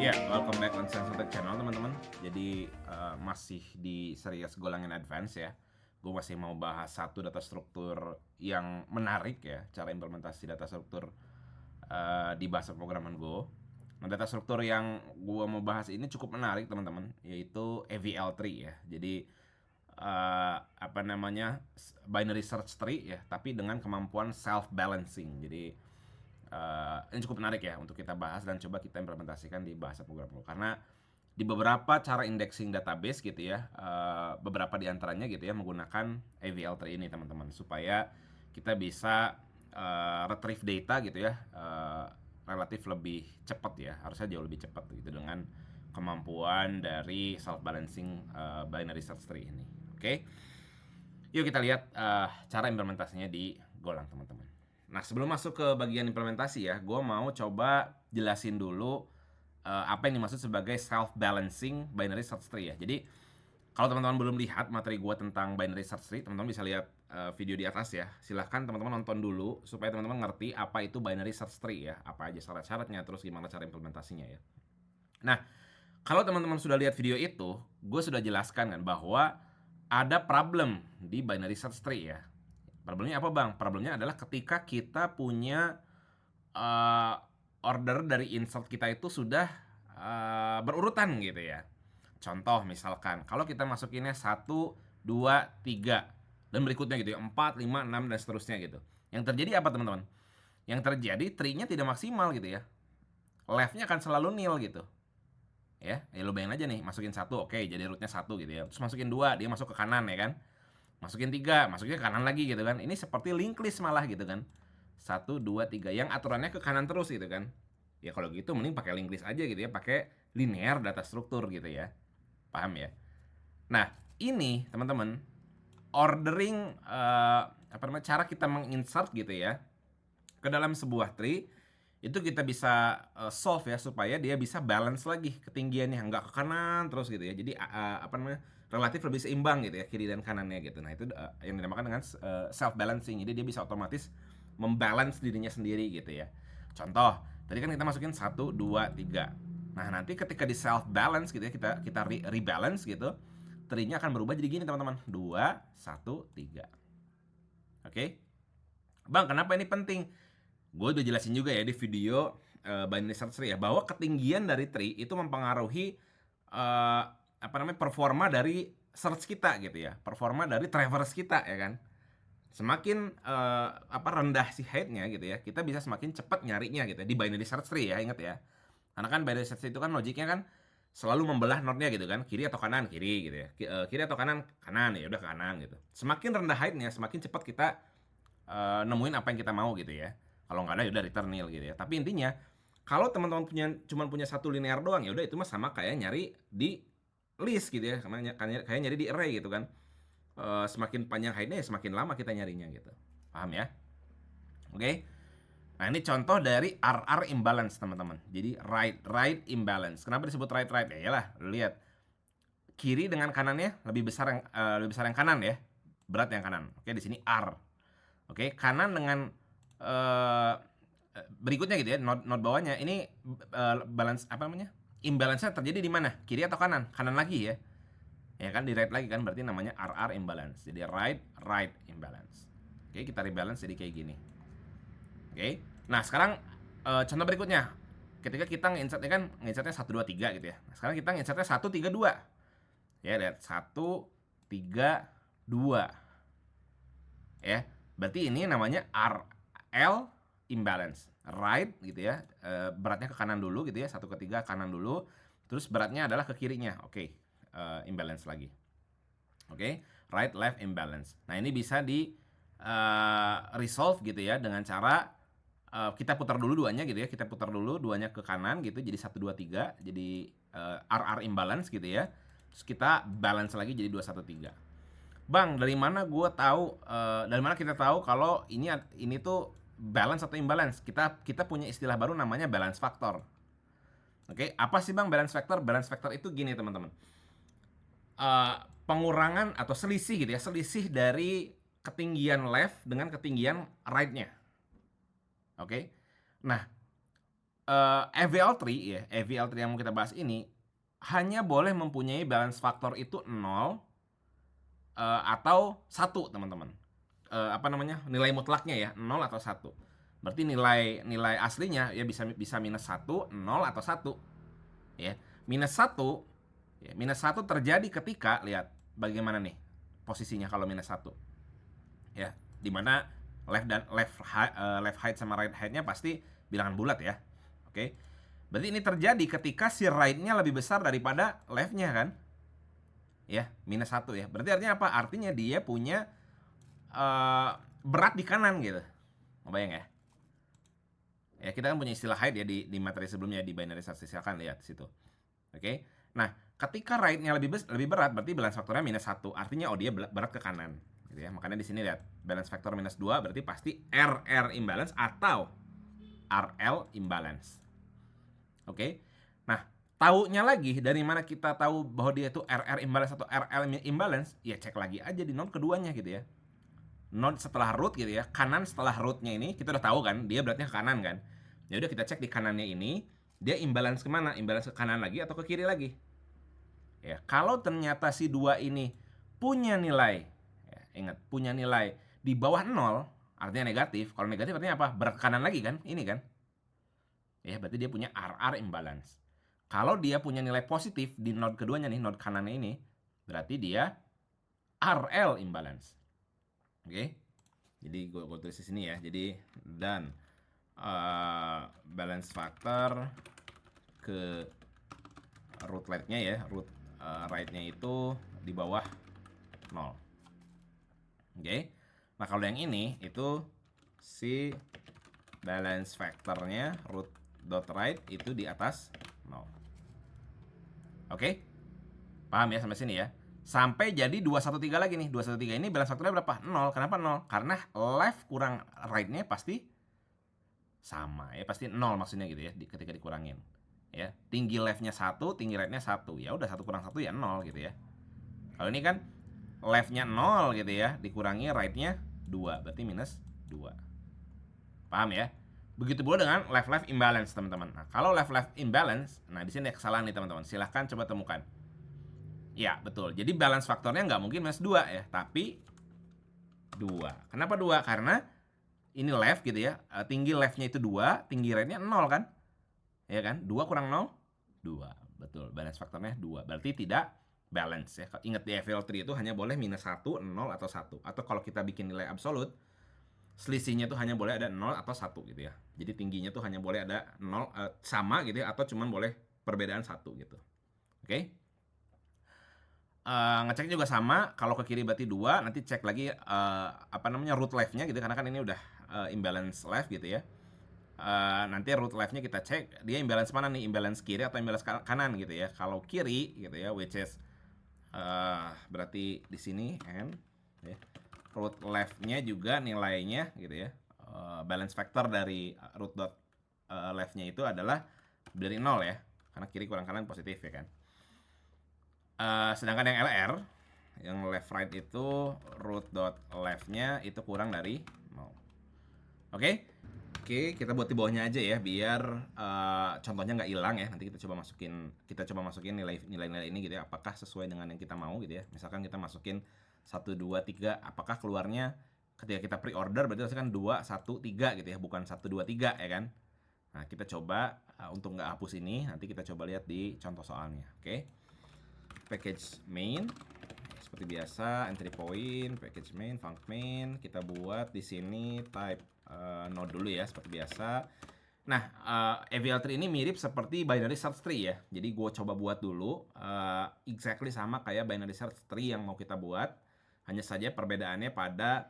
Ya, welcome back on Sensotek Channel teman-teman. Jadi masih di series Golangin Advance ya. Gue masih mau bahas satu data struktur yang menarik ya, cara implementasi data struktur di bahasa pemrograman Go. Nah, data struktur yang gue mau bahas ini cukup menarik teman-teman, yaitu AVL tree ya. Jadi apa namanya, binary search tree ya, tapi dengan kemampuan self balancing. Jadi ini cukup menarik ya untuk kita bahas dan coba kita implementasikan di bahasa pemrograman. Karena di beberapa cara indexing database gitu ya, beberapa di antaranya gitu ya menggunakan AVL tree ini teman-teman, supaya kita bisa retrieve data gitu ya, relatif lebih cepat ya, harusnya jauh lebih cepat gitu dengan kemampuan dari self balancing binary search tree ini. Oke. Yuk kita lihat cara implementasinya di Golang teman-teman. Nah, sebelum masuk ke bagian implementasi ya, gue mau coba jelasin dulu apa yang dimaksud sebagai self-balancing binary search tree ya. Jadi, kalau teman-teman belum lihat materi gue tentang binary search tree, teman-teman bisa lihat video di atas ya. Silahkan teman-teman nonton dulu, supaya teman-teman ngerti apa itu binary search tree ya, apa aja syarat-syaratnya, terus gimana cara implementasinya ya. Nah, kalau teman-teman sudah lihat video itu, gue sudah jelaskan kan bahwa ada problem di binary search tree ya. Problemnya apa bang? Problemnya adalah ketika kita punya order dari insert kita itu sudah berurutan gitu ya. Contoh misalkan, kalau kita masukinnya 1, 2, 3 dan berikutnya gitu ya, 4, 5, 6 dan seterusnya gitu. Yang terjadi apa teman-teman? Yang terjadi tree-nya tidak maksimal gitu ya. Left-nya akan selalu nil gitu. Ya lo bayangin aja nih, masukin 1, oke, jadi rootnya 1 gitu ya. Terus masukin 2, dia masuk ke kanan ya kan. Masukin 3, masuknya ke kanan lagi gitu kan. Ini seperti linked list malah gitu kan. 1, 2, 3 yang aturannya ke kanan terus gitu kan. Ya kalau gitu mending pakai linked list aja gitu ya, pakai linear data struktur gitu ya. Paham ya? Nah, ini teman-teman, ordering apa namanya, cara kita menginsert gitu ya ke dalam sebuah tree itu kita bisa solve ya, supaya dia bisa balance lagi ketinggiannya, nggak ke kanan terus gitu ya. Jadi apa namanya, relatif lebih seimbang gitu ya, kiri dan kanannya gitu. Nah itu yang dinamakan dengan self balancing. Jadi dia bisa otomatis membalance dirinya sendiri gitu ya. Contoh, tadi kan kita masukin 1, 2, 3. Nah nanti ketika di self balance gitu ya, kita rebalance gitu, tree-nya akan berubah jadi gini teman-teman, 2, 1, 3. Oke. Bang, kenapa ini penting? Gue udah jelasin juga ya di video binary search tree ya, bahwa ketinggian dari tree itu mempengaruhi apa namanya, performa dari search kita gitu ya, performa dari traverse kita ya kan. Semakin apa rendah si height-nya gitu ya, kita bisa semakin cepat nyarinya gitu ya, di binary search tree ya, ingat ya. Karena kan binary search tree itu kan logiknya kan selalu membelah node-nya gitu kan, kiri atau kanan, kiri gitu ya. Kiri atau kanan, kanan, ya udah ke kanan gitu. Semakin rendah height-nya, semakin cepat kita nemuin apa yang kita mau gitu ya. Kalau nggak ada ya udah return nil gitu ya. Tapi intinya kalau teman-teman cuma punya satu linear doang, ya udah itu mah sama kayak nyari di list gitu ya, kayak nyari di array gitu kan. Semakin panjang height-nya ya semakin lama kita nyarinya gitu. Paham ya? Oke. Nah, ini contoh dari RR imbalance teman-teman. Jadi right imbalance. Kenapa disebut right? Ya iyalah, lihat. Kiri dengan kanannya lebih besar yang kanan ya. Berat yang kanan. Oke, di sini R. Oke, kanan dengan eh, berikutnya gitu ya, node bawahnya ini balance apa namanya? Imbalance-nya terjadi di mana? Kiri atau kanan? Kanan lagi ya. Ya kan, di right lagi kan, berarti namanya RR imbalance. Jadi right imbalance. Oke, kita rebalance jadi kayak gini. Oke. Nah, sekarang contoh berikutnya. Ketika kita nge-insertnya kan, nge-insertnya 1 2 3 gitu ya. Nah, sekarang kita nge-insertnya 1 3 2. Ya, lihat 1 3 2. Ya. Berarti ini namanya RL imbalance, right gitu ya, beratnya ke kanan dulu gitu ya, 1 ke 3 kanan dulu, terus beratnya adalah ke kirinya, oke, imbalance lagi, oke, right left imbalance. Nah ini bisa di resolve gitu ya dengan cara kita putar dulu duanya gitu ya, kita putar dulu duanya ke kanan gitu, jadi 1 2 3, jadi RR imbalance gitu ya, terus kita balance lagi jadi 2 1 3. Bang, dari mana gue tahu? Dari mana kita tahu kalau ini tuh balance atau imbalance? Kita punya istilah baru namanya balance factor. Oke, apa sih bang balance factor? Balance factor itu gini teman-teman. Pengurangan atau selisih gitu ya, selisih dari ketinggian left dengan ketinggian right-nya. Oke, nah AVL3 ya, AVL3 yang mau kita bahas ini hanya boleh mempunyai balance factor itu 0 atau 1, teman-teman. Nilai mutlaknya ya, 0 atau 1. Berarti nilai aslinya ya bisa minus 1, 0 atau 1. Ya. Minus 1 ya, minus 1 terjadi ketika lihat bagaimana nih posisinya kalau minus 1. Ya, dimana left height sama right height-nya pasti bilangan bulat ya. Oke. Berarti ini terjadi ketika si right-nya lebih besar daripada left-nya kan? Ya, minus 1 ya. Berarti artinya apa? Artinya dia punya berat di kanan gitu. Bayang ya? Ya, kita kan punya istilah height ya di materi sebelumnya di binary search, silakan lihat di situ. Oke. Nah, ketika right-nya lebih berat berarti balance faktornya minus 1. Artinya dia berat ke kanan gitu ya. Makanya di sini lihat balance faktor minus 2 berarti pasti RR imbalance atau RL imbalance. Oke. Nah, taunya lagi dari mana kita tahu bahwa dia itu RR imbalance atau RL imbalance? Ya cek lagi aja di node keduanya gitu ya. Node setelah root gitu ya, kanan setelah rootnya ini kita udah tahu kan, dia beratnya ke kanan kan. Ya udah kita cek di kanannya ini, dia imbalance kemana? Imbalance ke kanan lagi atau ke kiri lagi? Ya, kalau ternyata si dua ini punya nilai, ya, ingat punya nilai di bawah 0, artinya negatif. Kalau negatif artinya apa? Berat ke kanan lagi kan? Ini kan? Ya, berarti dia punya RR imbalance. Kalau dia punya nilai positif di node keduanya nih, node kanannya ini, berarti dia RL imbalance. Oke. Jadi gue tulis di sini ya. Jadi dan balance factor ke root left-nya ya, root right-nya itu di bawah 0. Oke. Nah, kalau yang ini itu si balance factornya root dot right itu di atas 0. Oke? Paham ya sampai sini ya? Sampai jadi 213 lagi nih. 213 ini balance faktornya berapa? 0. Kenapa 0? Karena left kurang right-nya pasti sama ya, pasti 0 maksudnya gitu ya ketika dikurangin. Ya, tinggi left-nya 1, tinggi right-nya 1. Ya udah 1 kurang 1 ya 0 gitu ya. Kalau ini kan left-nya 0 gitu ya, dikurangi right-nya 2, berarti minus 2. Paham ya? Begitu pula dengan left imbalance, teman-teman. Nah, kalau left imbalance, nah di sini ada kesalahan nih, teman-teman. Silahkan coba temukan. Ya, betul. Jadi balance faktornya nggak mungkin minus 2 ya, tapi 2. Kenapa 2? Karena ini left gitu ya, tinggi left-nya itu 2, tinggi right-nya 0 kan? Ya kan? 2 kurang 0, 2. Betul, balance faktornya 2. Berarti tidak balance ya. Ingat di FL3 itu hanya boleh minus 1, 0, atau 1. Atau kalau kita bikin nilai absolut, selisihnya tuh hanya boleh ada 0 atau 1 gitu ya. Jadi tingginya tuh hanya boleh ada 0 sama gitu ya, atau cuman boleh perbedaan 1 gitu. Oke? Ngecek juga sama, kalau ke kiri berarti 2, nanti cek lagi root left-nya gitu, karena kan ini udah imbalance left gitu ya. Nanti root left-nya kita cek, dia imbalance mana nih, imbalance kiri atau imbalance kanan gitu ya. Kalau kiri gitu ya, which is berarti di sini n ya. Root left-nya juga nilainya gitu ya, balance factor dari root dot left-nya itu adalah dari 0 ya, karena kiri kurang kanan positif ya kan. Sedangkan yang LR, yang left right itu root dot left-nya itu kurang dari 0. Oke, kita buat di bawahnya aja ya, biar contohnya nggak hilang ya. Nanti kita coba masukin nilai-nilai ini gitu ya, apakah sesuai dengan yang kita mau gitu ya. Misalkan kita masukin 1, 2, 3, apakah keluarnya ketika kita pre-order berarti kan 2, 1, 3 gitu ya, bukan 1, 2, 3 ya kan. Nah, kita coba untuk nggak hapus ini, nanti kita coba lihat di contoh soalnya. Oke. Package main seperti biasa, entry point, package main, func main, kita buat di sini type node dulu ya seperti biasa. Nah, AVL3 ini mirip seperti binary search tree ya. Jadi gue coba buat dulu exactly sama kayak binary search tree yang mau kita buat. Hanya saja perbedaannya pada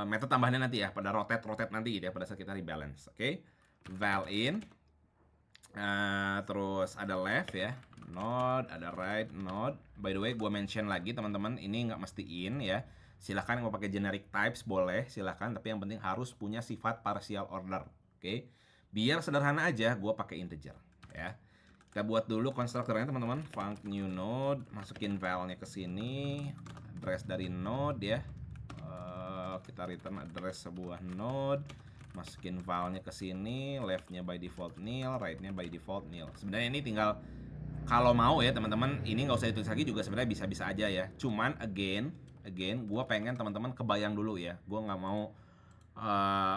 metode tambahannya nanti ya, pada rotate nanti gitu ya, pada saat kita rebalance. Oke. Val in. Terus ada left ya, node, ada right node. By the way, gue mention lagi teman-teman, ini nggak mesti in ya. Silahkan mau pakai generic types boleh, silahkan. Tapi yang penting harus punya sifat partial order. Oke, biar sederhana aja, gue pakai integer ya. Kita buat dulu konstruktornya teman-teman. Func new node, masukin val-nya ke sini, address dari node ya. Kita return address sebuah node. masukin filenya ke sini, leftnya by default nil, rightnya by default nil. Sebenarnya ini tinggal kalau mau ya teman-teman, ini nggak usah ditulis lagi juga sebenarnya bisa-bisa aja ya. Cuman again, gue pengen teman-teman kebayang dulu ya. Gue nggak mau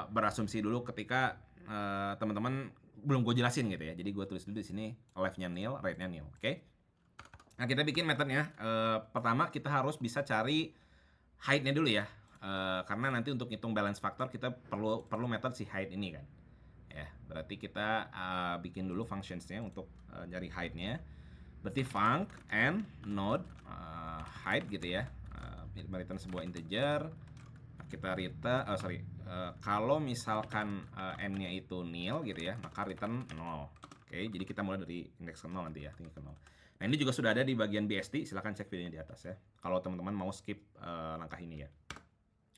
berasumsi dulu ketika teman-teman belum gue jelasin gitu ya. Jadi gue tulis dulu di sini leftnya nil, rightnya nil. Oke? Nah kita bikin metodenya. Pertama kita harus bisa cari height-nya dulu ya. Karena nanti untuk hitung balance factor kita perlu metode si height ini kan. Ya, berarti kita bikin dulu functionsnya untuk nyari height-nya. Berarti func and node height gitu ya. Return sebuah integer. Kita return kalau misalkan n-nya itu nil gitu ya, maka return 0. Oke, jadi kita mulai dari indeks ke 0 nanti ya, tinggi ke 0. Nah, ini juga sudah ada di bagian BSD, silahkan cek videonya di atas ya. Kalau teman-teman mau skip langkah ini ya.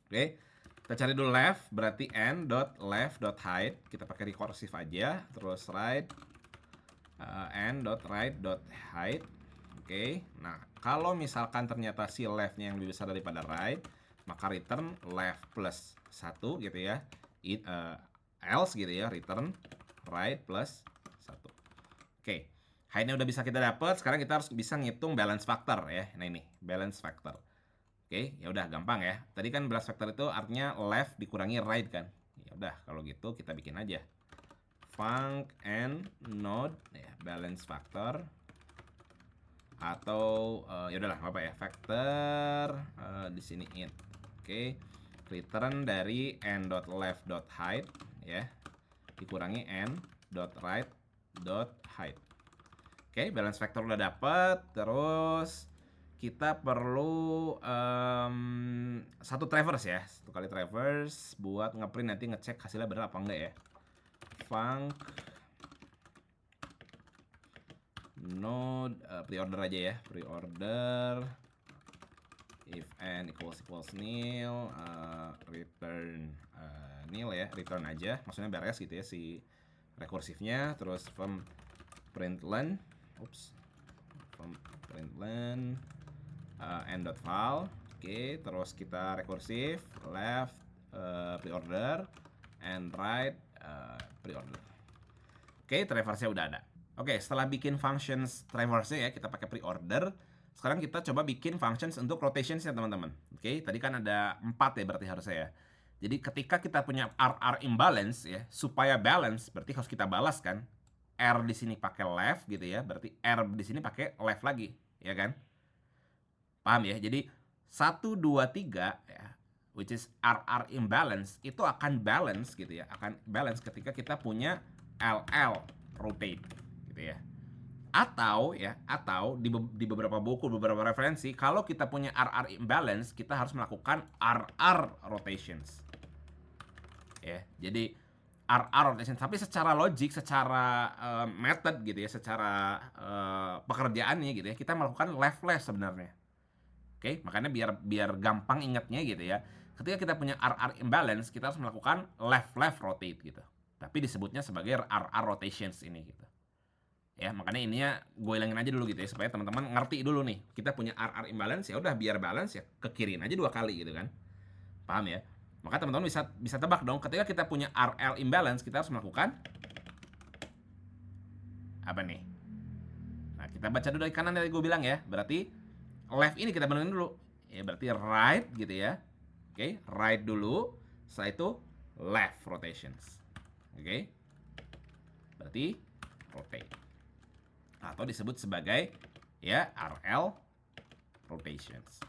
Oke, kita cari dulu left, berarti n.left.height. Kita pakai recursive aja, terus right n.right.height. Oke, nah kalau misalkan ternyata si left-nya yang lebih besar daripada right, maka return left plus 1 gitu ya. Else gitu ya, return right plus 1. Oke, height-nya udah bisa kita dapat. Sekarang kita harus bisa ngitung balance factor ya. Nah ini, balance factor. Oke, ya udah gampang ya. Tadi kan balance factor itu artinya left dikurangi right kan. Ya udah, kalau gitu kita bikin aja. Func and node ya, balance factor atau ya udahlah apa ya, factor di sini int. Oke, return dari n.left.height ya dikurangi n.right.height. Oke, balance factor udah dapet. Terus kita perlu satu traverse ya, satu kali traverse buat ngeprint nanti ngecek hasilnya benar apa enggak ya. Func node preorder aja ya, preorder if n equals nil, return nil ya, return aja, maksudnya beres gitu ya si rekursifnya. Terus from println end.file. Oke, terus kita rekursif left preorder and right preorder. Oke, traverse-nya udah ada. Oke, setelah bikin functions traverse-nya ya, kita pakai preorder. Sekarang kita coba bikin functions untuk rotations-nya teman-teman. Oke, tadi kan ada 4 ya berarti harusnya ya. Jadi ketika kita punya RR imbalance ya, supaya balance berarti harus kita balas kan. R di sini pakai left gitu ya, berarti R di sini pakai left lagi, ya kan? Paham ya? Jadi 1 2 3 ya, which is RR imbalance itu akan balance gitu ya, akan balance ketika kita punya LL rotate gitu ya. Atau di beberapa buku, beberapa referensi, kalau kita punya RR imbalance, kita harus melakukan RR rotations. Ya, jadi RR rotation, tapi secara logik, secara method gitu ya, secara pekerjaannya gitu ya, kita melakukan left sebenarnya. Oke, makanya biar gampang ingatnya gitu ya. Ketika kita punya RR imbalance, kita harus melakukan left rotate gitu. Tapi disebutnya sebagai RR rotations ini gitu. Ya, makanya ininya gue hilangin aja dulu gitu ya, supaya teman-teman ngerti dulu nih. Kita punya RR imbalance, ya udah biar balance ya kekirin aja 2 kali gitu kan. Paham ya? Maka teman-teman bisa tebak dong, ketika kita punya RL imbalance, kita harus melakukan apa nih? Nah, kita baca dulu dari kanan dari gue bilang ya. Berarti left ini kita benerin dulu. Ya, berarti right gitu ya. Oke, right dulu. Setelah itu left rotations. Oke. Berarti rotate. Atau disebut sebagai ya RL rotations.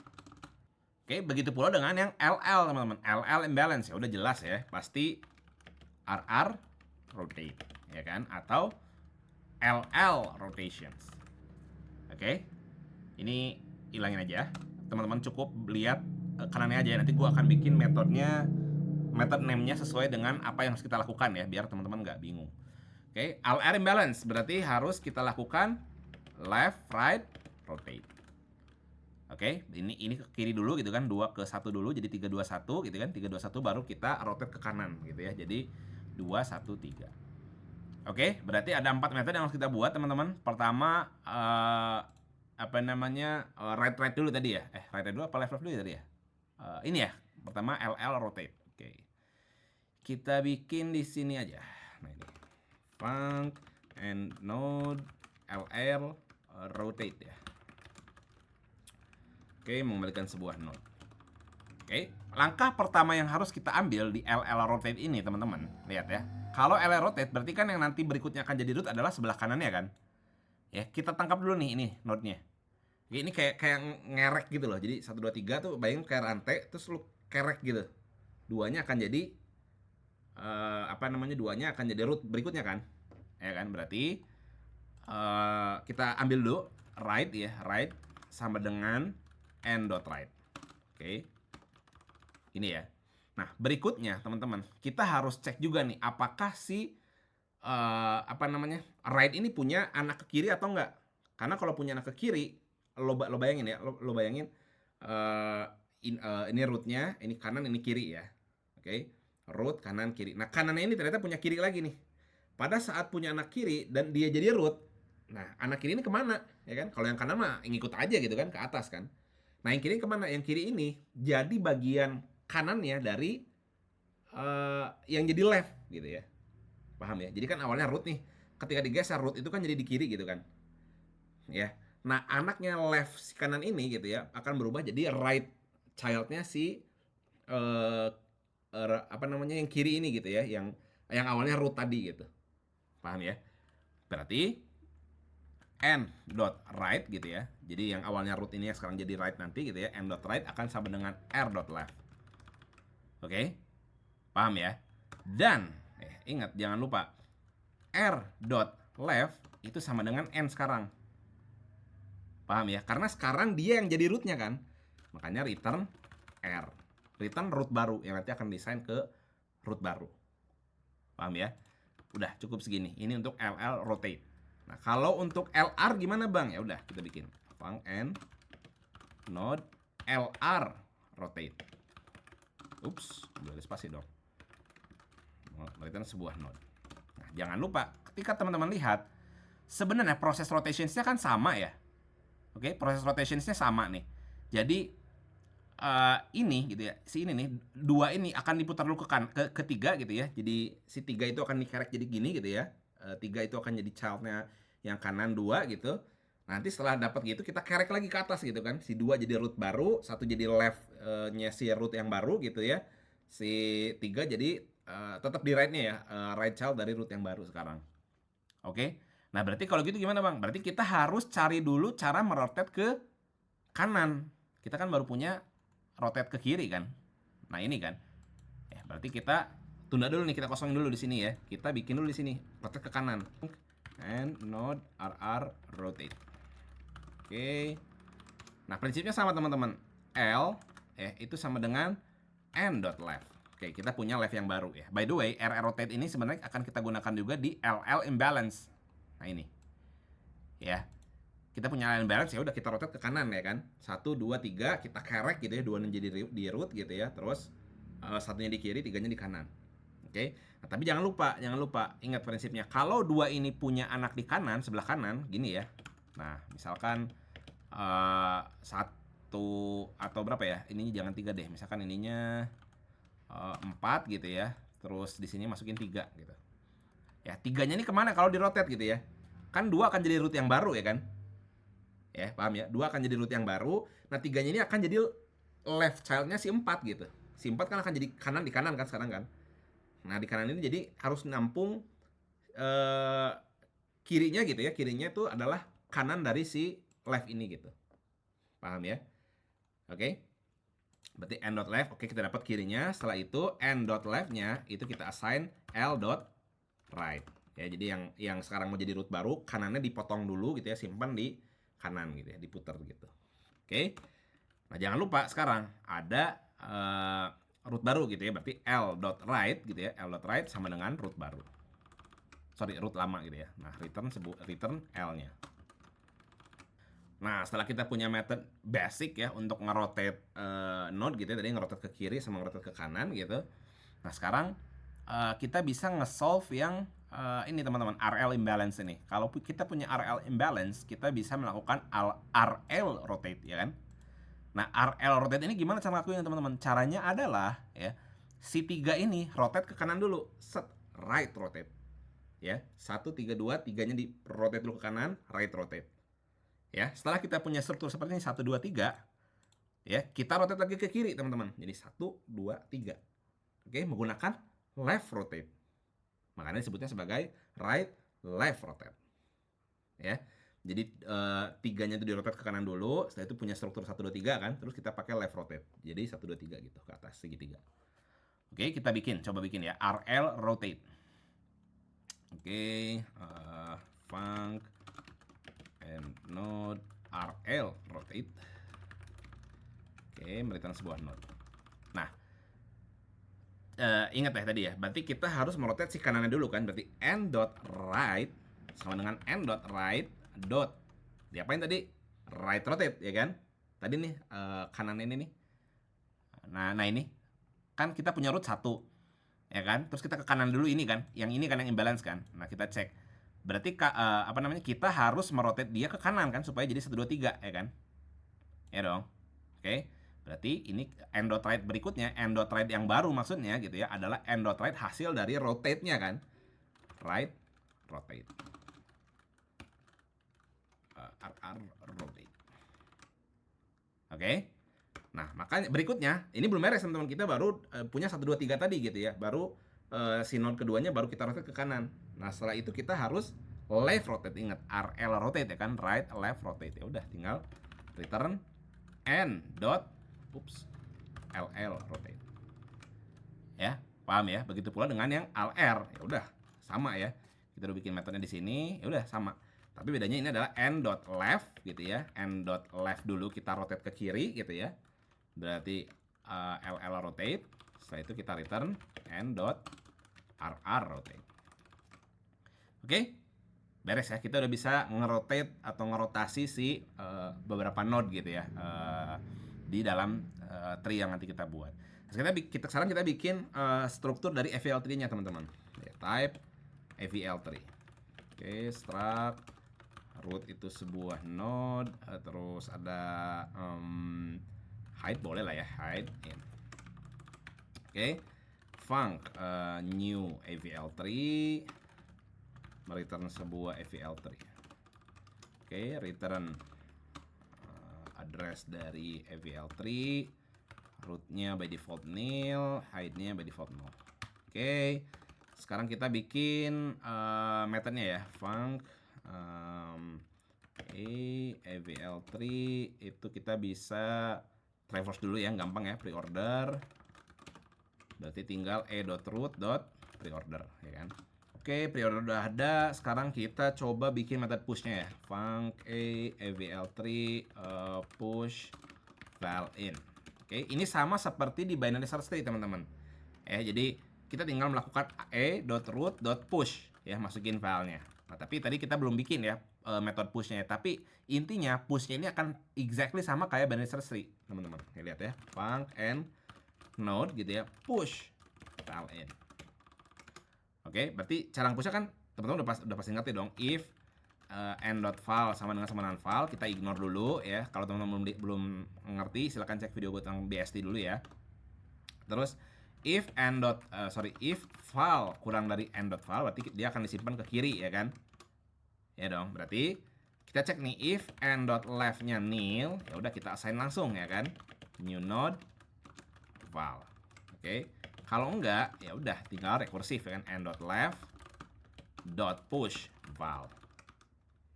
Oke, begitu pula dengan yang LL teman-teman. LL imbalance ya udah jelas ya, pasti RR rotate ya kan, atau LL rotations. Oke. Ini hilangin aja. Teman-teman cukup lihat kanannya aja. Nanti gua akan bikin metodenya, method name-nya sesuai dengan apa yang harus kita lakukan ya, biar teman-teman nggak bingung. Oke, LR imbalance berarti harus kita lakukan left, right, rotate. Oke, ini ke kiri dulu gitu kan, 2 ke 1 dulu, jadi 3 2 1 gitu kan. 3 2 1 baru kita rotate ke kanan gitu ya. Jadi 2 1 3. Oke, berarti ada 4 metode yang harus kita buat teman-teman. Pertama right dulu tadi ya. Right dulu apa left dulu tadi ya? Ini ya. Pertama LL rotate. Oke. kita bikin di sini aja. Nah ini func and node ll rotate ya. Oke, mengembalikan sebuah node. Oke, langkah pertama yang harus kita ambil di ll rotate ini teman-teman, lihat ya. Kalau ll rotate berarti kan yang nanti berikutnya akan jadi root adalah sebelah kanannya kan. Ya, kita tangkap dulu nih ini node-nya. Ini kayak ngerek gitu loh. Jadi 1 2 3 tuh bayangin kayak rantai terus lu kerek gitu. Duanya akan jadi duanya akan jadi root berikutnya kan. Ya kan? Berarti kita ambil dulu right ya, right sama dengan n.right. Oke. Ini ya. Nah, berikutnya teman-teman, kita harus cek juga nih apakah si right ini punya anak ke kiri atau enggak. Karena kalau punya anak ke kiri, lo bayangin ya, lo bayangin ini rootnya, ini kanan, ini kiri ya. Oke. Root kanan kiri. Nah, kanannya ini ternyata punya kiri lagi nih. Pada saat punya anak kiri dan dia jadi root, nah anak kiri ini kemana? Ya kan? Kalau yang kanan mah ngikut aja gitu kan, ke atas kan. Nah yang kiri kemana? Yang kiri ini jadi bagian kanannya dari yang jadi left gitu ya. Paham ya? Jadi kan awalnya root nih. Ketika digeser root itu kan jadi di kiri gitu kan. Ya. Nah, anaknya left si kanan ini gitu ya akan berubah jadi right childnya si yang kiri ini gitu ya, yang awalnya root tadi gitu. Paham ya? Berarti n.right gitu ya. Jadi yang awalnya root ini yang sekarang jadi right nanti gitu ya, n.right akan sama dengan r.left. Oke? Paham ya? Dan ingat jangan lupa r.left itu sama dengan n sekarang. Paham ya? Karena sekarang dia yang jadi rootnya kan. Makanya return r. Return root baru yang nanti akan desain ke root baru. Paham ya? Udah cukup segini. Ini untuk ll rotate. Nah, kalau untuk LR gimana bang? Ya udah kita bikin func and node LR rotate. Ups, boleh spasi dong. Return sebuah node. Nah, jangan lupa ketika teman-teman lihat sebenarnya proses rotationsnya kan sama ya. Oke, proses rotationsnya sama nih. Jadi ini gitu ya, si ini nih, 2 ini akan diputar dulu ke ketiga gitu ya. Jadi si 3 itu akan dikerek jadi gini gitu ya. 3 itu akan jadi childnya yang kanan 2 gitu. Nanti setelah dapat gitu kita kerek lagi ke atas gitu kan. Si 2 jadi root baru, 1 jadi left-nya si root yang baru gitu ya. Si 3 jadi tetap di right-nya ya, right child dari root yang baru sekarang. Oke. Nah, berarti kalau gitu gimana bang? Berarti kita harus cari dulu cara merotate ke kanan. Kita kan baru punya rotate ke kiri kan. Nah, ini kan. Berarti kita tunda dulu nih, kita kosongin dulu di sini ya. Kita bikin dulu di sini, rotate ke kanan. And node rr rotate. Oke. Nah, prinsipnya sama teman-teman. L itu sama dengan n.left. Oke, kita punya left yang baru ya. By the way, rr rotate ini sebenarnya akan kita gunakan juga di ll imbalance. Nah, ini. Ya. Kita punya ll imbalance ya udah kita rotate ke kanan ya kan. 1 2 3 kita kerek gitu ya, 2 jadi di root gitu ya. Terus satunya di kiri, 3-nya di kanan. Oke. Nah, tapi jangan lupa ingat prinsipnya. Kalau 2 ini punya anak di kanan, sebelah kanan, gini ya. Nah, misalkan 1 atau berapa ya? Ini jangan 3 deh. Misalkan ininya 4 gitu ya. Terus di sini masukin 3 gitu. Ya, 3-nya ini kemana kalau di rotate gitu ya? Kan 2 akan jadi root yang baru ya kan? Ya, paham ya? 2 akan jadi root yang baru. Nah, 3-nya ini akan jadi left child-nya si 4 gitu. Si 4 kan akan jadi kanan di kanan kan sekarang kan. Nah, di kanan ini jadi harus nampung kirinya gitu ya. Kirinya itu adalah kanan dari si left ini gitu. Paham ya? Oke. Berarti n.left, oke kita dapat kirinya. Setelah itu n.left-nya itu kita assign l.right. Ya, jadi yang sekarang mau jadi root baru, kanannya dipotong dulu gitu ya, simpan di kanan gitu ya, diputar gitu. Oke. Nah, jangan lupa sekarang ada root baru gitu ya, berarti l.right gitu ya, l.right sama dengan root baru. Sorry, root lama gitu ya. Nah, return l-nya. Nah, setelah kita punya method basic ya untuk ngerotate node gitu ya, tadi ngerotate ke kiri sama ngerotate ke kanan gitu. Nah, sekarang kita bisa nge-solve yang ini teman-teman, RL imbalance ini. Kalau kita punya RL imbalance, kita bisa melakukan RL rotate ya kan. Nah, RL rotate ini gimana cara lakuinnya teman-teman? Caranya adalah ya, si 3 ini rotate ke kanan dulu, set, right rotate. Ya, 1 3 2, 3-nya di rotate dulu ke kanan, right rotate. Ya, setelah kita punya struktur seperti ini 1 2 3, ya, kita rotate lagi ke kiri, teman-teman. Jadi 1 2 3. Oke, menggunakan left rotate. Makanya disebutnya sebagai right left rotate. Ya. Jadi 3-nya itu di rotate ke kanan dulu, setelah itu punya struktur 1 2 3 kan, terus kita pakai left rotate. Jadi 1 2 3 gitu ke atas segitiga. Oke, kita coba bikin ya, RL rotate. Oke, func and node RL rotate. Oke, mereturn sebuah node. Nah, ingat ya tadi ya, berarti kita harus merotate si kanannya dulu kan, berarti n.right sama dengan n.right dot. Diapain tadi? Right rotate ya kan? Tadi nih kanan ini nih. Nah ini kan kita punya root 1 ya kan? Terus kita ke kanan dulu ini kan. Yang ini kan yang imbalance kan. Nah, kita cek. Berarti kita harus merotate dia ke kanan kan supaya jadi 1 2 3 ya kan? Ya dong. Oke. Berarti ini n.right berikutnya, n.right yang baru maksudnya gitu ya, adalah n.right hasil dari rotate-nya kan. Right rotate. RR rotate. Oke. Nah, makanya berikutnya, ini belum beres teman-teman, kita baru punya 1 2 3 tadi gitu ya. Baru si node keduanya baru kita rotate ke kanan. Nah, setelah itu kita harus left rotate, ingat RL rotate ya kan, right left rotate. Ya udah, tinggal return n dot LL rotate. Ya, paham ya? Begitu pula dengan yang LR. Ya udah, sama ya. Kita udah bikin metodenya di sini, ya udah sama. Tapi bedanya ini adalah n.left gitu ya. n.left dulu kita rotate ke kiri gitu ya. Berarti LL rotate. Setelah itu kita return n.RR rotate. Oke? Beres ya. Kita udah bisa ngerotate atau ngerotasi si beberapa node gitu ya. Di dalam tree yang nanti kita buat. Sekarang kita bikin struktur dari AVL tree-nya teman-teman. Ya, type AVL tree. Oke, struct root itu sebuah node, terus ada hide boleh lah ya, hide in. Oke, func new AVL tree, mereturn sebuah AVL tree. Oke, return address dari AVL tree, rootnya by default nil, hide-nya by default null. Oke, sekarang kita bikin metodenya ya, func AVL3 itu kita bisa traverse dulu ya, gampang ya, preorder. Berarti tinggal e.root.preorder ya kan. Oke, preorder udah ada. Sekarang kita coba bikin metode pushnya ya. Func AVL3 push val in. Oke, ini sama seperti di binary search tree teman-teman. Jadi kita tinggal melakukan e.root.push ya, masukin filenya. Nah, tapi tadi kita belum bikin ya metode pushnya ya. Tapi intinya pushnya ini akan exactly sama kayak binary search tree teman-teman. Lihat ya, func and node gitu ya, push val in. Oke, berarti cara pushnya kan teman-teman udah pasti ngerti dong. If n.val sama dengan val, kita ignore dulu ya. Kalau teman-teman belum ngerti, silahkan cek video gue tentang BST dulu ya. Terus if val kurang dari n.val, berarti dia akan disimpan ke kiri ya kan. Ya dong, berarti kita cek nih, if n.left-nya nil, ya udah kita assign langsung ya kan, new node val. Oke, kalau enggak ya udah tinggal rekursif ya kan, n.left push val.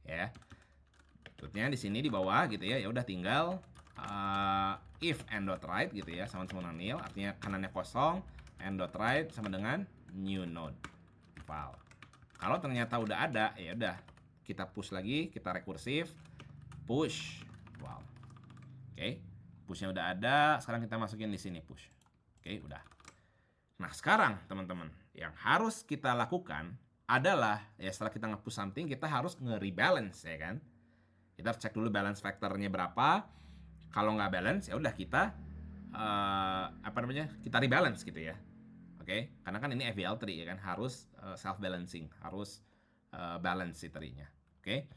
Ya, rootnya di sini di bawah gitu ya. Ya udah tinggal if n.right gitu ya sama dengan nil, artinya kanannya kosong, n.right sama dengan new node val. Kalau ternyata udah ada, ya udah kita push lagi, kita rekursif push val. Oke, pushnya udah ada. Sekarang kita masukin di sini push. Oke, udah. Nah, sekarang teman-teman, yang harus kita lakukan adalah ya setelah kita nge-push something, kita harus nge-rebalance ya kan. Kita cek dulu balance factornya berapa. Kalau nggak balance, ya udah kita kita rebalance gitu ya. Oke, karena kan ini AVL tree ya kan, harus self balancing, harus balance si tree-nya. Oke.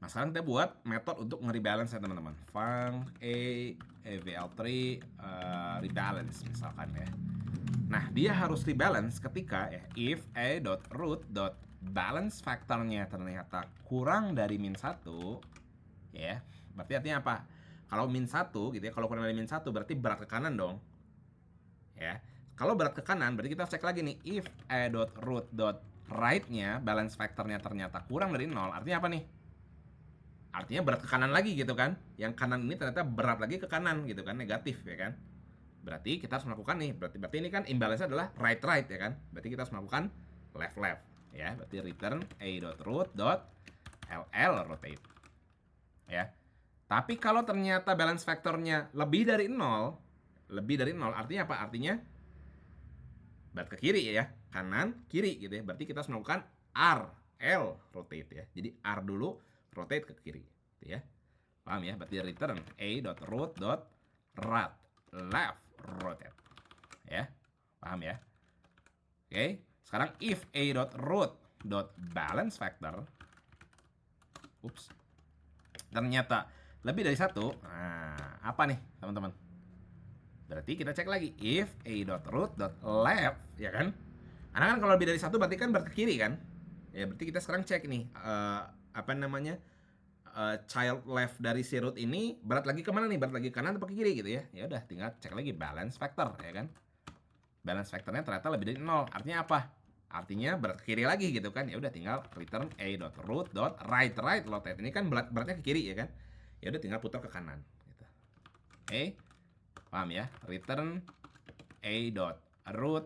Nah, sekarang kita buat metode untuk nge-rebalance ya teman-teman. Func AVL3 rebalance misalkan ya. Nah, dia harus rebalance ketika ya if a.root.balance faktornya ternyata kurang dari min 1, ya. Berarti artinya apa? Kalau min 1 gitu ya, kalau kurang dari min 1 berarti berat ke kanan dong. Ya. Kalau berat ke kanan berarti kita cek lagi nih if a.root.right-nya balance faktornya ternyata kurang dari 0, artinya apa nih? Artinya berat ke kanan lagi gitu kan. Yang kanan ini ternyata berat lagi ke kanan gitu kan, negatif ya kan. Berarti kita harus melakukan nih, berarti ini kan imbalance adalah right right ya kan. Berarti kita harus melakukan left left ya. Berarti return a.root.ll rotate. Ya. Tapi kalau ternyata balance faktornya lebih dari 0, artinya apa? Artinya berat ke kiri ya, kanan kiri gitu ya. Berarti kita harus melakukan R L rotate ya. Jadi R dulu, rotate ke kiri gitu ya. Paham ya? Berarti return a.root.right left rotate ya. Paham ya? Oke, sekarang if a.root.balance factor ternyata lebih dari 1, nah apa nih teman-teman? Berarti kita cek lagi if a.root.left ya kan? Karena kan kalau lebih dari 1 berarti kan berat ke kiri kan? Ya berarti kita sekarang cek nih apa namanya? Child left dari si root ini berat lagi kemana nih? Berat lagi kanan atau ke kiri gitu ya? Ya udah tinggal cek lagi balance factor ya kan? Balance factornya ternyata lebih dari 0. Artinya apa? Artinya berat ke kiri lagi gitu kan. Ya udah tinggal return a.root.right rotate. Ini kan beratnya ke kiri ya kan? Ya udah tinggal putar ke kanan gitu. Oke. Paham ya? Return a.root.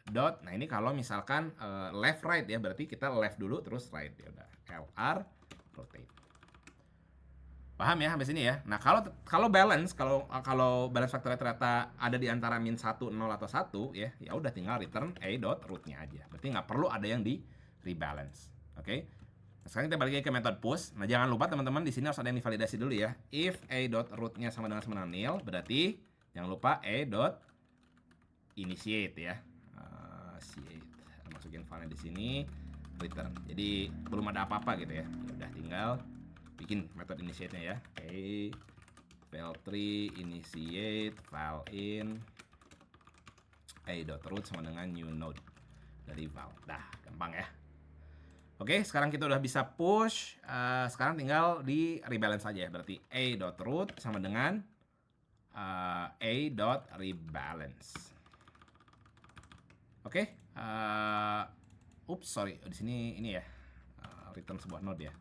Nah, ini kalau misalkan left right ya, berarti kita left dulu terus right ya udah. LR rotate. Paham ya sampai sini ya. Nah, kalau balance balance faktornya ternyata ada di antara min 1, 0 atau 1 ya, ya udah tinggal return a.root-nya aja. Berarti nggak perlu ada yang di rebalance. Oke. Nah, sekarang kita balik lagi ke metode push. Nah, jangan lupa teman-teman di sini harus ada yang divalidasi dulu ya. If a.root-nya sama dengan nil, berarti jangan lupa a.initiate ya. Masukin file di sini return. Jadi belum ada apa-apa gitu ya. Ya udah tinggal bikin metode initiate-nya ya. Oke. File3 initiate file in a.root sama dengan new node dari file. Dah, gampang ya. Oke, sekarang kita udah bisa push. Sekarang tinggal di rebalance aja ya. Berarti a.root sama dengan a.rebalance. Oke. Sorry. Di sini ini ya. Return sebuah node ya.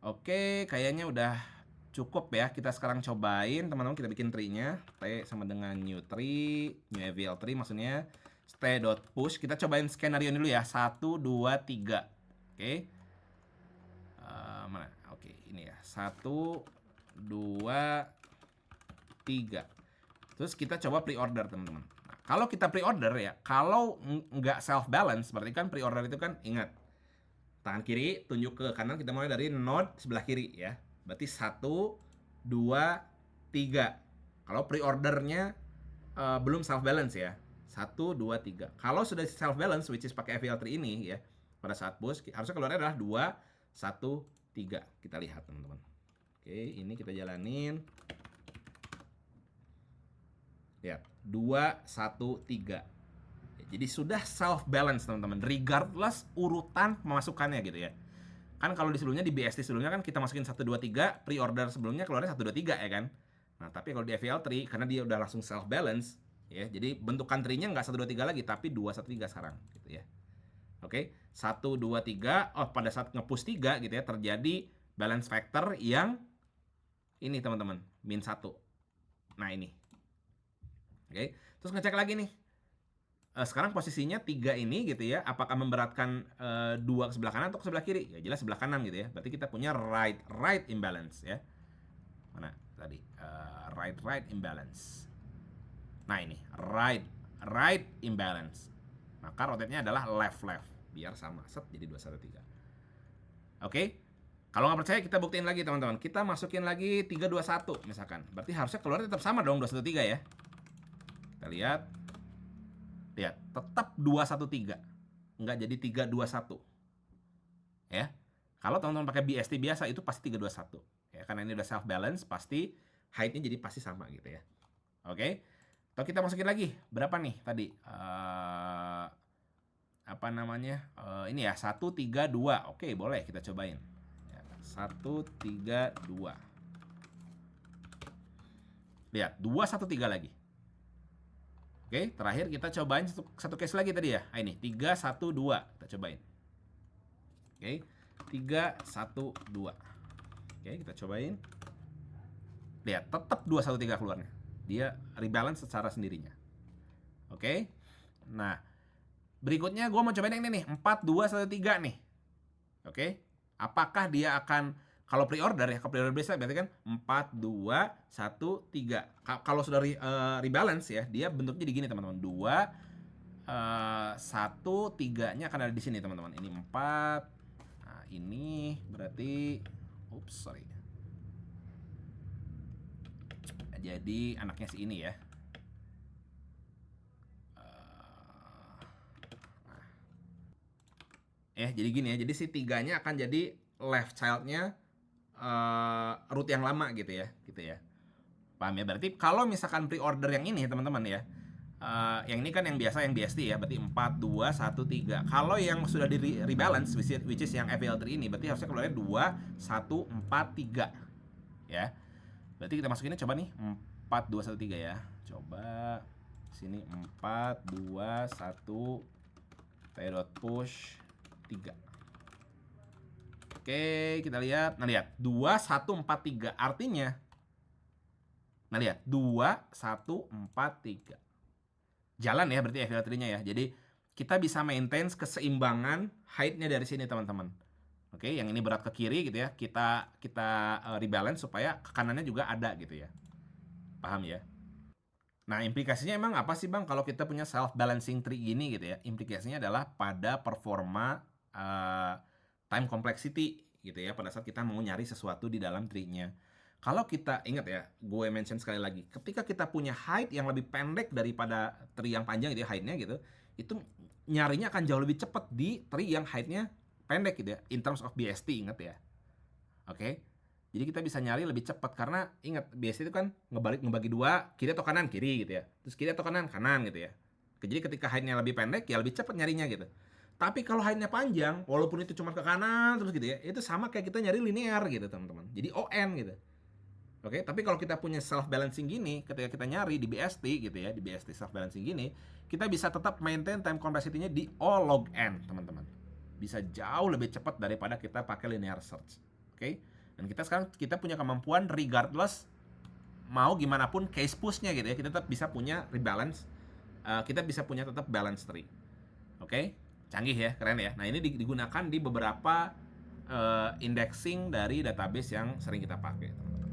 Oke, kayaknya udah cukup ya. Kita sekarang cobain, teman-teman, kita bikin tree-nya. T sama dengan new tree, new AVL tree maksudnya. Stay.push. Kita cobain skenario dulu ya. 1, 2, 3. Oke. Mana? Oke, ini ya. 1, 2, 3. Terus kita coba pre-order, teman-teman. Nah, kalau kita pre-order ya, kalau nggak self-balance, berarti kan pre-order itu kan, ingat, tangan kiri tunjuk ke kanan, kita mulai dari node sebelah kiri ya. Berarti 1, 2, 3. Kalau pre-ordernya belum self balance ya. 1, 2, 3. Kalau sudah self balance which is pakai FVL3 ini ya, pada saat push harusnya keluarnya adalah 2, 1, 3. Kita lihat teman-teman. Oke, ini kita jalanin. Lihat, 2, 1, 3. Jadi sudah self balance teman-teman, regardless urutan pemasukannya gitu ya. Kan kalau di sebelumnya di BST sebelumnya kan kita masukin 1 2 3, pre-order sebelumnya keluarnya 1 2 3 ya kan. Nah, tapi kalau di FVL3 karena dia udah langsung self balance ya. Jadi bentukan tree-nya enggak 1 2 3 lagi tapi 2 1 3 sekarang gitu ya. Oke, 1 2 3, pada saat nge-push 3 gitu ya terjadi balance factor yang ini teman-teman, min 1. Nah, ini. Oke, terus ngecek lagi nih. Sekarang posisinya 3 ini gitu ya, apakah memberatkan 2 ke sebelah kanan atau ke sebelah kiri? Ya jelas sebelah kanan gitu ya. Berarti kita punya right imbalance ya. Mana tadi? Right imbalance. Nah, ini right imbalance. Maka rotate-nya adalah left biar sama. Set jadi 2 1 3. Oke. Kalau nggak percaya kita buktiin lagi teman-teman. Kita masukin lagi 3 2 1 misalkan. Berarti harusnya keluar tetap sama dong 2 1 3 ya. Kita lihat. Lihat, tetap 213. Enggak jadi 321. Ya. Kalau teman-teman pakai BST biasa itu pasti 321. Ya, karena ini udah self balance pasti height-nya jadi pasti sama gitu ya. Oke. Atau kita masukin lagi, berapa nih tadi? Apa namanya? Ini ya, 1, 3, 2. Oke, boleh kita cobain. Ya, 1, 3, 2. Lihat, 2, 1, 3 lagi. Oke, terakhir kita cobain satu case lagi tadi ya. Nah, ini 3, 1, 2. Kita cobain. Oke, 3, 1, 2. Oke, kita cobain. Lihat, tetap 2, 1, 3 keluarnya. Dia rebalance secara sendirinya. Oke. Nah, berikutnya gue mau cobain yang ini nih, 4, 2, 1, 3 nih. Oke. Apakah dia akan, kalau pre-order ya, kalau pre-order biasa berarti kan 4, 2, 1, 3. Kalau sudah rebalance ya, dia bentuknya di gini teman-teman. 2, 1, 3-nya akan ada di sini teman-teman. Ini 4. Nah, ini berarti sorry. Jadi anaknya si ini ya. Jadi gini ya. Jadi si 3-nya akan jadi left child-nya root yang lama gitu ya. Paham ya? Berarti kalau misalkan pre-order yang ini teman-teman ya. Yang ini kan yang biasa, yang BST ya, berarti 4, 2, 1, 3. Kalau yang sudah di rebalance, which is yang FVL3 ini, berarti harusnya keluarnya 2, 1, 4, 3 ya. Berarti kita masukinnya coba nih 4, 2, 1, 3 ya. Coba sini 4, 2, 1, p.push 3. Oke, kita lihat. Nah, lihat 2, 1, 4, 3. Artinya, nah lihat 2, 1, 4, 3. Jalan ya berarti FVL3-nya ya. Jadi kita bisa maintain keseimbangan height-nya dari sini teman-teman. Oke, yang ini berat ke kiri gitu ya. Kita rebalance supaya ke kanannya juga ada gitu ya. Paham ya? Nah, implikasinya emang apa sih Bang kalau kita punya self balancing tree gini gitu ya? Implikasinya adalah pada performa time complexity gitu ya, pada saat kita mau nyari sesuatu di dalam tree-nya. Kalau kita ingat ya, gue mention sekali lagi, ketika kita punya height yang lebih pendek daripada tree yang panjang gitu ya, height-nya gitu, itu nyarinya akan jauh lebih cepat di tree yang height-nya pendek gitu ya, in terms of BST, ingat ya. Oke. Jadi kita bisa nyari lebih cepat karena ingat BST itu kan ngebagi dua, kiri atau kanan, kiri gitu ya. Terus kiri atau kanan, kanan gitu ya. Jadi ketika height-nya lebih pendek ya lebih cepat nyarinya gitu. Tapi kalau height-nya panjang, walaupun itu cuma ke kanan terus gitu ya, itu sama kayak kita nyari linear gitu teman-teman. Jadi ON gitu. Oke, tapi kalau kita punya self balancing gini, ketika kita nyari di BST gitu ya, di BST self balancing gini, kita bisa tetap maintain time complexity-nya di O log n, teman-teman. Bisa jauh lebih cepat daripada kita pakai linear search. Oke? Dan kita sekarang punya kemampuan regardless mau gimana pun case push-nya gitu ya, kita tetap bisa punya rebalance. Kita bisa punya tetap balance tree. Oke? Canggih ya, keren ya. Nah, ini digunakan di beberapa indexing dari database yang sering kita pakai.